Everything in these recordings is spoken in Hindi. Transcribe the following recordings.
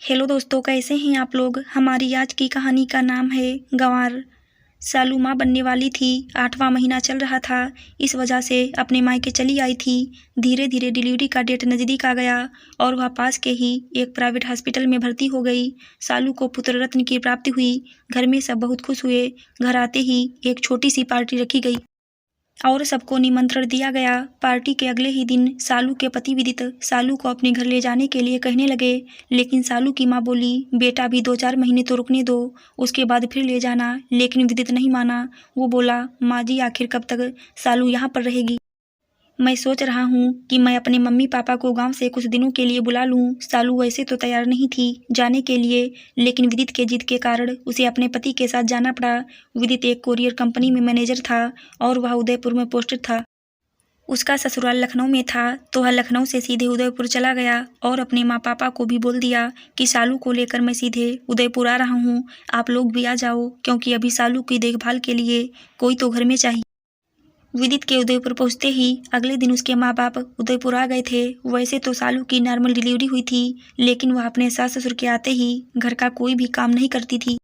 हेलो दोस्तों, कैसे हैं आप लोग। हमारी आज की कहानी का नाम है गंवार। सालू माँ बनने वाली थी। 8वां महीना चल रहा था। इस वजह से अपने मायके चली आई थी। धीरे धीरे डिलीवरी का डेट नज़दीक आ गया और वह पास के ही एक प्राइवेट हॉस्पिटल में भर्ती हो गई। सालू को पुत्र रत्न की प्राप्ति हुई। घर में सब बहुत खुश हुए। घर आते ही एक छोटी सी पार्टी रखी गई और सबको निमंत्रण दिया गया। पार्टी के अगले ही दिन सालू के पति विदित सालू को अपने घर ले जाने के लिए कहने लगे, लेकिन सालू की माँ बोली, बेटा अभी 2-4 महीने तो रुकने दो, उसके बाद फिर ले जाना। लेकिन विदित नहीं माना। वो बोला, माँ जी आखिर कब तक सालू यहाँ पर रहेगी। मैं सोच रहा हूँ कि मैं अपने मम्मी पापा को गांव से कुछ दिनों के लिए बुला लूँ। सालू वैसे तो तैयार नहीं थी जाने के लिए, लेकिन विदित के जिद के कारण उसे अपने पति के साथ जाना पड़ा। विदित एक कोरियर कंपनी में मैनेजर था और वह उदयपुर में पोस्टेड था। उसका ससुराल लखनऊ में था, तो वह लखनऊ से सीधे उदयपुर चला गया और अपने माँ पापा को भी बोल दिया कि सालू को लेकर मैं सीधे उदयपुर आ रहा हूँ, आप लोग भी आ जाओ, क्योंकि अभी सालू की देखभाल के लिए कोई तो घर में चाहिए। विदित के उदयपुर पहुंचते ही अगले दिन उसके माँ बाप उदयपुर आ गए थे। वैसे तो सालू की नॉर्मल डिलीवरी हुई थी, लेकिन वह अपने सास ससुर के आते ही घर का कोई भी काम नहीं करती थी।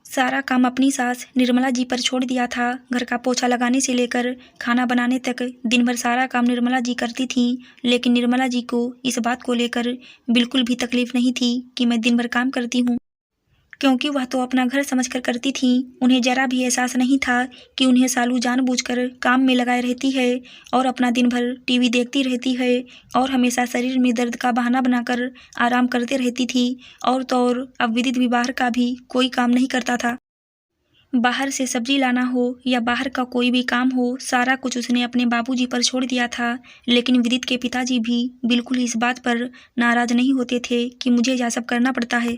सारा काम अपनी सास निर्मला जी पर छोड़ दिया था। घर का पोछा लगाने से लेकर खाना बनाने तक दिन भर सारा काम निर्मला जी करती थीं। लेकिन निर्मला जी को इस बात को लेकर बिल्कुल भी तकलीफ नहीं थी कि मैं दिन भर काम करती हूँ, क्योंकि वह तो अपना घर समझकर करती थीं। उन्हें जरा भी एहसास नहीं था कि उन्हें सालू जानबूझकर काम में लगाए रहती है और अपना दिन भर टीवी देखती रहती है और हमेशा शरीर में दर्द का बहाना बनाकर आराम करते रहती थी। और तो और अब विदित भी बाहर का भी कोई काम नहीं करता था। बाहर से सब्जी लाना हो या बाहर का कोई भी काम हो, सारा कुछ उसने अपने बाबूजी पर छोड़ दिया था। लेकिन विदित के पिताजी भी बिल्कुल इस बात पर नाराज नहीं होते थे कि मुझे यह सब करना पड़ता है,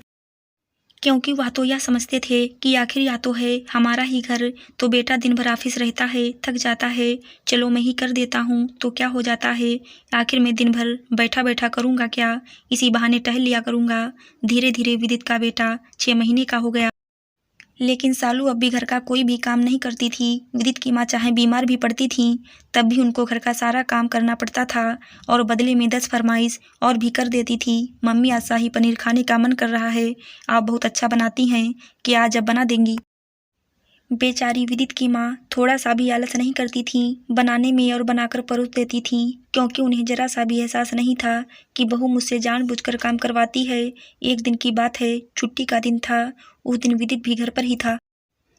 क्योंकि वह तो यह समझते थे कि आखिर यह तो है हमारा ही घर, तो बेटा दिन भर ऑफिस रहता है, थक जाता है, चलो मैं ही कर देता हूँ तो क्या हो जाता है, आखिर मैं दिन भर बैठा बैठा करूँगा क्या, इसी बहाने टहल लिया करूँगा। धीरे धीरे विदित का बेटा 6 महीने का हो गया, लेकिन सालू अब भी घर का कोई भी काम नहीं करती थी। विदित की माँ चाहे बीमार भी पड़ती थी, तब भी उनको घर का सारा काम करना पड़ता था और बदले में 10 फरमाइश और भी कर देती थी। मम्मी आज शाही पनीर खाने का मन कर रहा है, आप बहुत अच्छा बनाती हैं, क्या आज अब बना देंगी। बेचारी विदित की माँ थोड़ा सा भी आलस नहीं करती थी बनाने में और बनाकर परोस देती थी, क्योंकि उन्हें जरा सा भी एहसास नहीं था कि बहू मुझसे जानबूझकर काम करवाती है। एक दिन की बात है, छुट्टी का दिन था। उस दिन विदित भी घर पर ही था।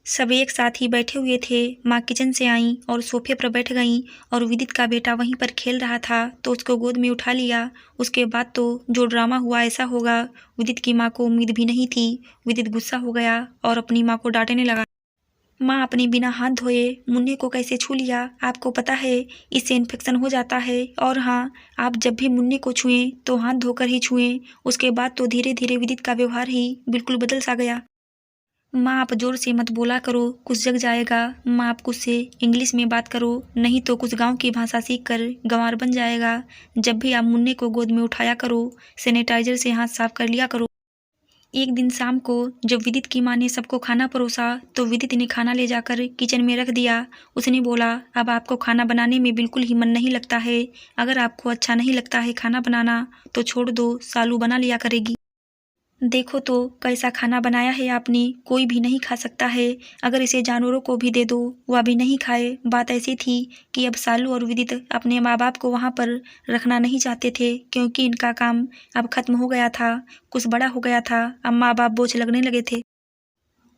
सब एक साथ ही बैठे हुए थे। माँ किचन से आईं और सोफे पर बैठ गईं और विदित का बेटा वहीं पर खेल रहा था तो उसको गोद में उठा लिया। उसके बाद तो जो ड्रामा हुआ ऐसा होगा, विदित की माँ को उम्मीद भी नहीं थी। विदित गुस्सा हो गया और अपनी माँ को डांटने लगा। माँ अपने बिना हाथ धोए मुन्ने को कैसे छू लिया, आपको पता है इससे इन्फेक्शन हो जाता है। और हाँ, आप जब भी मुन्ने को छुएं तो हाथ धोकर ही छुएं। उसके बाद तो धीरे धीरे विदित का व्यवहार ही बिल्कुल बदल सा गया। माँ आप जोर से मत बोला करो, कुछ जग जाएगा। माँ आप कुछ से इंग्लिश में बात करो, नहीं तो कुछ गांव की भाषा सीख कर गंवार बन जाएगा। जब भी आप मुन्ने को गोद में उठाया करो, सैनिटाइजर से हाथ साफ कर लिया करो। एक दिन शाम को जब विदित की माँ ने सबको खाना परोसा तो विदित ने खाना ले जाकर किचन में रख दिया। उसने बोला, अब आपको खाना बनाने में बिल्कुल ही मन नहीं लगता है। अगर आपको अच्छा नहीं लगता है खाना बनाना तो छोड़ दो, सालू बना लिया करेगी। देखो तो कैसा खाना बनाया है आपने, कोई भी नहीं खा सकता है। अगर इसे जानवरों को भी दे दो वह भी नहीं खाए। बात ऐसी थी कि अब सालू और विदित अपने माँ बाप को वहाँ पर रखना नहीं चाहते थे, क्योंकि इनका काम अब खत्म हो गया था, कुछ बड़ा हो गया था। अब माँ बाप बोझ लगने लगे थे।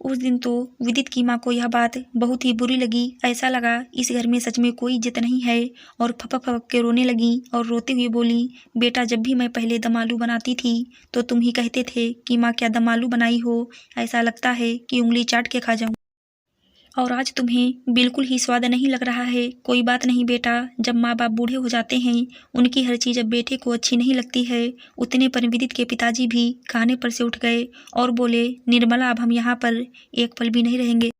उस दिन तो विदित की माँ को यह बात बहुत ही बुरी लगी। ऐसा लगा इस घर में सच में कोई इज्जत नहीं है, और फपक फपक के रोने लगी और रोते हुए बोली, बेटा जब भी मैं पहले दम आलू बनाती थी तो तुम ही कहते थे कि माँ क्या दम आलू बनाई हो, ऐसा लगता है कि उंगली चाट के खा जाऊँ। और आज तुम्हें बिल्कुल ही स्वाद नहीं लग रहा है। कोई बात नहीं बेटा, जब माँ बाप बूढ़े हो जाते हैं उनकी हर चीज़ अब बेटे को अच्छी नहीं लगती है। उतने पर विदित के पिताजी भी खाने पर से उठ गए और बोले, निर्मला अब हम यहाँ पर एक पल भी नहीं रहेंगे।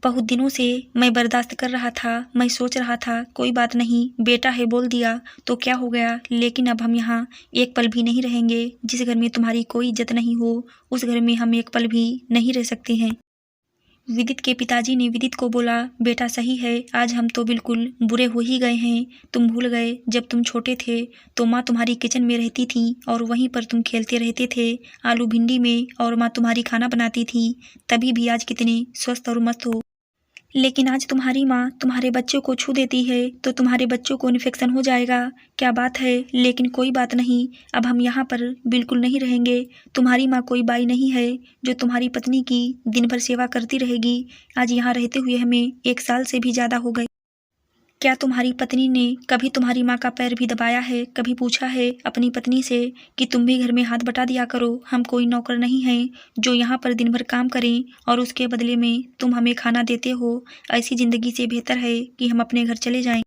बहुत दिनों से मैं बर्दाश्त कर रहा था, मैं सोच रहा था कोई बात नहीं, बेटा है बोल दिया तो क्या हो गया, लेकिन अब हम यहाँ एक पल भी नहीं रहेंगे। जिस घर में तुम्हारी कोई इज्जत नहीं हो उस घर में हम एक पल भी नहीं रह सकते हैं। विदित के पिताजी ने विदित को बोला, बेटा सही है, आज हम तो बिल्कुल बुरे हो ही गए हैं। तुम भूल गए जब तुम छोटे थे तो माँ तुम्हारी किचन में रहती थी और वहीं पर तुम खेलते रहते थे आलू भिंडी में, और माँ तुम्हारी खाना बनाती थी, तभी भी आज कितने स्वस्थ और मस्त हो। लेकिन आज तुम्हारी माँ तुम्हारे बच्चों को छू देती है तो तुम्हारे बच्चों को इन्फेक्शन हो जाएगा। क्या बात है, लेकिन कोई बात नहीं, अब हम यहाँ पर बिल्कुल नहीं रहेंगे। तुम्हारी माँ कोई बाई नहीं है जो तुम्हारी पत्नी की दिन भर सेवा करती रहेगी। आज यहाँ रहते हुए हमें 1 साल से भी ज़्यादा हो गए। क्या तुम्हारी पत्नी ने कभी तुम्हारी माँ का पैर भी दबाया है? कभी पूछा है अपनी पत्नी से कि तुम भी घर में हाथ बटा दिया करो, हम कोई नौकर नहीं हैं जो यहाँ पर दिन भर काम करें और उसके बदले में तुम हमें खाना देते हो। ऐसी ज़िंदगी से बेहतर है कि हम अपने घर चले जाएं।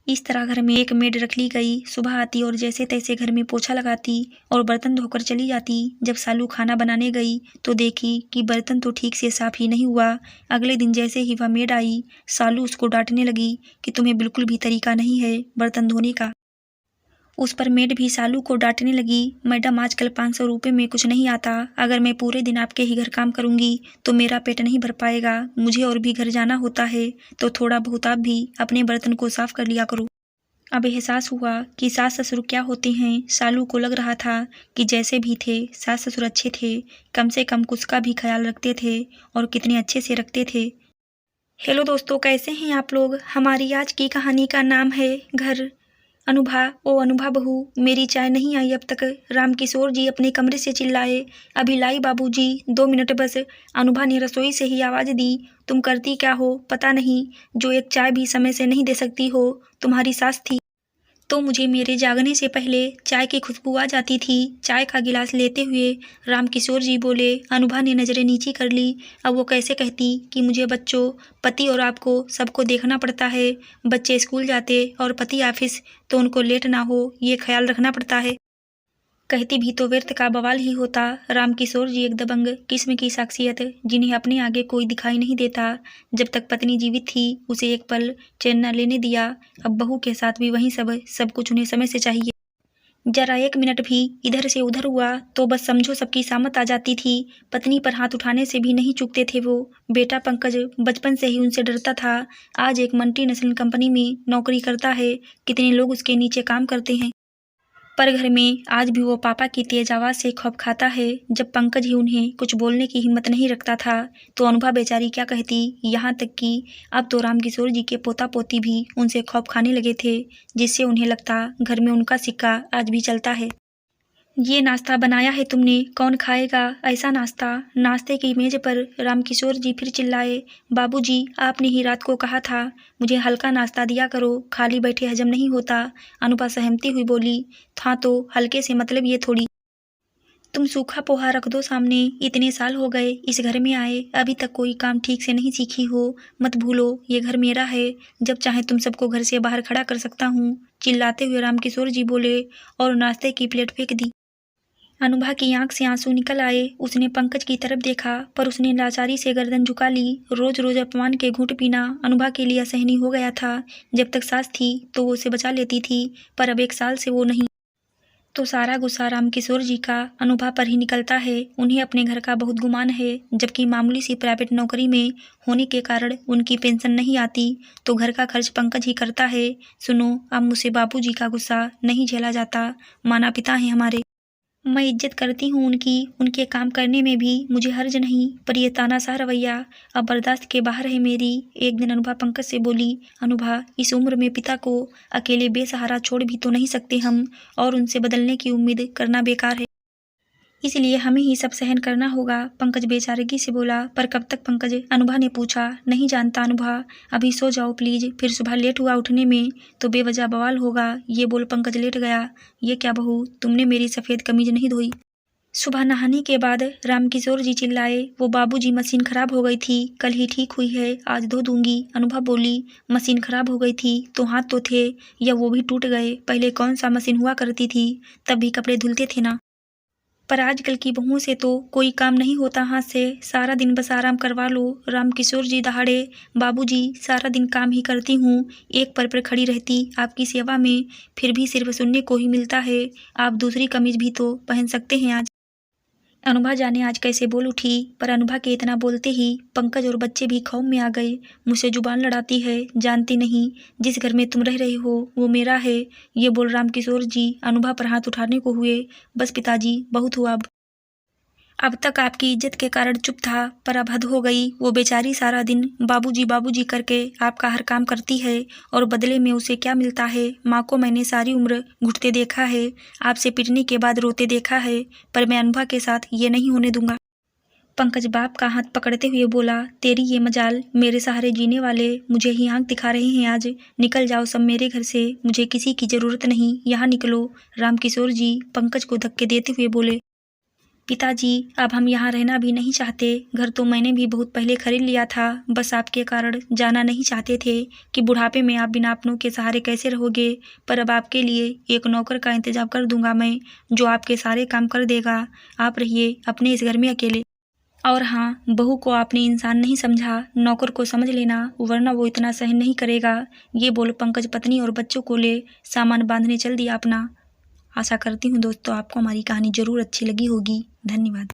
इस तरह घर में एक मेड रख ली गई। सुबह आती और जैसे तैसे घर में पोछा लगाती और बर्तन धोकर चली जाती। जब सालू खाना बनाने गई तो देखी कि बर्तन तो ठीक से साफ ही नहीं हुआ। अगले दिन जैसे ही वह मेड आई, सालू उसको डांटने लगी कि तुम्हें बिल्कुल भी तरीका नहीं है बर्तन धोने का। उस पर मेड भी सालू को डांटने लगी, मैडम आजकल 500 रुपये में कुछ नहीं आता। अगर मैं पूरे दिन आपके ही घर काम करूंगी तो मेरा पेट नहीं भर पाएगा। मुझे और भी घर जाना होता है, तो थोड़ा बहुत आप भी अपने बर्तन को साफ कर लिया करो। अब एहसास हुआ कि सास ससुर क्या होते हैं। सालू को लग रहा था कि जैसे भी थे सास ससुर अच्छे थे, कम से कम कुछ का भी ख्याल रखते थे और कितने अच्छे से रखते थे। हेलो दोस्तों, कैसे हैं आप लोग? हमारी आज की कहानी का नाम है घर। अनुभा, ओ अनुभा बहू, मेरी चाय नहीं आई अब तक। रामकिशोर जी अपने कमरे से चिल्लाए। अभी लाई बाबूजी, 2 मिनट बस। अनुभा ने रसोई से ही आवाज़ दी, तुम करती क्या हो पता नहीं, जो एक चाय भी समय से नहीं दे सकती हो। तुम्हारी सास थी तो मुझे मेरे जागने से पहले चाय की खुशबू आ जाती थी। चाय का गिलास लेते हुए रामकिशोर जी बोले। अनुभा ने नज़रें नीची कर ली। अब वो कैसे कहती कि मुझे बच्चों, पति और आपको सबको देखना पड़ता है। बच्चे स्कूल जाते और पति ऑफिस, तो उनको लेट ना हो ये ख्याल रखना पड़ता है। कहती भी तो व्यर्थ का बवाल ही होता। रामकिशोर जी एक दबंग किस्म की शख्सियत, जिन्हें अपने आगे कोई दिखाई नहीं देता। जब तक पत्नी जीवित थी उसे एक पल चैन न लेने दिया। अब बहू के साथ भी वही सब कुछ उन्हें समय से चाहिए। जरा 1 मिनट भी इधर से उधर हुआ तो बस समझो सबकी सामत आ जाती थी। पत्नी पर हाथ उठाने से भी नहीं चूकते थे वो। बेटा पंकज बचपन से ही उनसे डरता था। आज एक मल्टीनेशनल कंपनी में नौकरी करता है, कितने लोग उसके नीचे काम करते हैं, पर घर में आज भी वो पापा की तेज आवाज़ से खौफ खाता है। जब पंकज ही उन्हें कुछ बोलने की हिम्मत नहीं रखता था तो अनुभा बेचारी क्या कहती। यहाँ तक कि अब तो रामकिशोर जी के पोता पोती भी उनसे खौफ खाने लगे थे, जिससे उन्हें लगता घर में उनका सिक्का आज भी चलता है। ये नाश्ता बनाया है तुमने, कौन खाएगा ऐसा नाश्ता? नाश्ते की मेज पर रामकिशोर जी फिर चिल्लाए। बाबूजी, आपने ही रात को कहा था मुझे हल्का नाश्ता दिया करो, खाली बैठे हजम नहीं होता। अनुभा सहमती हुई बोली, था तो हल्के से मतलब ये थोड़ी तुम सूखा पोहा रख दो सामने। इतने साल हो गए इस घर में आए, अभी तक कोई काम ठीक से नहीं सीखी हो। मत भूलो ये घर मेरा है, जब चाहे तुम सबको घर से बाहर खड़ा कर सकता हूँ। चिल्लाते हुए रामकिशोर जी बोले और नाश्ते की प्लेट फेंक दी। अनुभा की आंख से आंसू निकल आए। उसने पंकज की तरफ देखा पर उसने लाचारी से गर्दन झुका ली। रोज रोज अपमान के घूंट पीना अनुभा के लिए असहनीय हो गया था। जब तक सास थी तो वो उसे बचा लेती थी, पर अब 1 साल से वो नहीं, तो सारा गुस्सा रामकिशोर जी का अनुभा पर ही निकलता है। उन्हें अपने घर का बहुत गुमान है, जबकि मामूली सी प्राइवेट नौकरी में होने के कारण उनकी पेंशन नहीं आती, तो घर का खर्च पंकज ही करता है। सुनो, अब मुझसे बाबूजी का गुस्सा नहीं झेला जाता। माना पिता हैं हमारे, मैं इज्जत करती हूँ उनकी, उनके काम करने में भी मुझे हर्ज नहीं, पर यह तानाशाह रवैया अब बर्दाश्त के बाहर है मेरी। एक दिन अनुभा पंकज से बोली, अनुभा, इस उम्र में पिता को अकेले बेसहारा छोड़ भी तो नहीं सकते हम, और उनसे बदलने की उम्मीद करना बेकार है, इसलिए हमें ही सब सहन करना होगा। पंकज बेचारगी से बोला, पर कब तक पंकज? अनुभा ने पूछा। नहीं जानता अनुभा, अभी सो जाओ प्लीज, फिर सुबह लेट हुआ उठने में तो बेवजह बवाल होगा। ये बोल पंकज लेट गया। ये क्या बहू, तुमने मेरी सफ़ेद कमीज नहीं धोई? सुबह नहाने के बाद रामकिशोर जी चिल्लाए। वो बाबूजी, मशीन खराब हो गई थी, कल ही ठीक हुई है, आज धो दूंगी। अनुभा बोली, मशीन खराब हो गई थी तो हाथ तो थे, या वो भी टूट गए? पहले कौन सा मशीन हुआ करती थी, तब भी कपड़े धुलते थे ना, पर आजकल की बहुओं से तो कोई काम नहीं होता हाथ से, सारा दिन बस आराम करवा लो। रामकिशोर जी दहाड़े, बाबूजी, सारा दिन काम ही करती हूँ, एक पर खड़ी रहती आपकी सेवा में, फिर भी सिर्फ सुनने को ही मिलता है। आप दूसरी कमीज भी तो पहन सकते हैं आज। अनुभा जाने आज कैसे बोल उठी, पर अनुभा के इतना बोलते ही पंकज और बच्चे भी खौफ में आ गए। मुझसे जुबान लड़ाती है, जानती नहीं जिस घर में तुम रह रहे हो वो मेरा है, ये बोल रामकिशोर जी अनुभा पर हाथ उठाने को हुए। बस पिताजी, बहुत हुआ। अब तक आपकी इज्जत के कारण चुप था, पर अब हद हो गई। वो बेचारी सारा दिन बाबूजी बाबूजी करके आपका हर काम करती है, और बदले में उसे क्या मिलता है? माँ को मैंने सारी उम्र घुटते देखा है, आपसे पिटने के बाद रोते देखा है, पर मैं अनुभा के साथ ये नहीं होने दूंगा। पंकज बाप का हाथ पकड़ते हुए बोला, तेरी ये मजाल, मेरे सहारे जीने वाले मुझे ही आंख दिखा रहे हैं आज। निकल जाओ सब मेरे घर से, मुझे किसी की जरूरत नहीं, यहाँ निकलो। रामकिशोर जी पंकज को धक्के देते हुए बोले, पिताजी अब हम यहाँ रहना भी नहीं चाहते। घर तो मैंने भी बहुत पहले खरीद लिया था, बस आपके कारण जाना नहीं चाहते थे कि बुढ़ापे में आप बिना अपनों के सहारे कैसे रहोगे। पर अब आपके लिए एक नौकर का इंतजाम कर दूंगा मैं, जो आपके सारे काम कर देगा। आप रहिए अपने इस घर में अकेले। और हाँ, बहू को आपने इंसान नहीं समझा, नौकर को समझ लेना, वरना वो इतना सहन नहीं करेगा। ये बोल पंकज पत्नी और बच्चों को ले सामान बांधने चल दिया अपना। आशा करती हूँ दोस्तों आपको हमारी कहानी ज़रूर अच्छी लगी होगी। धन्यवाद।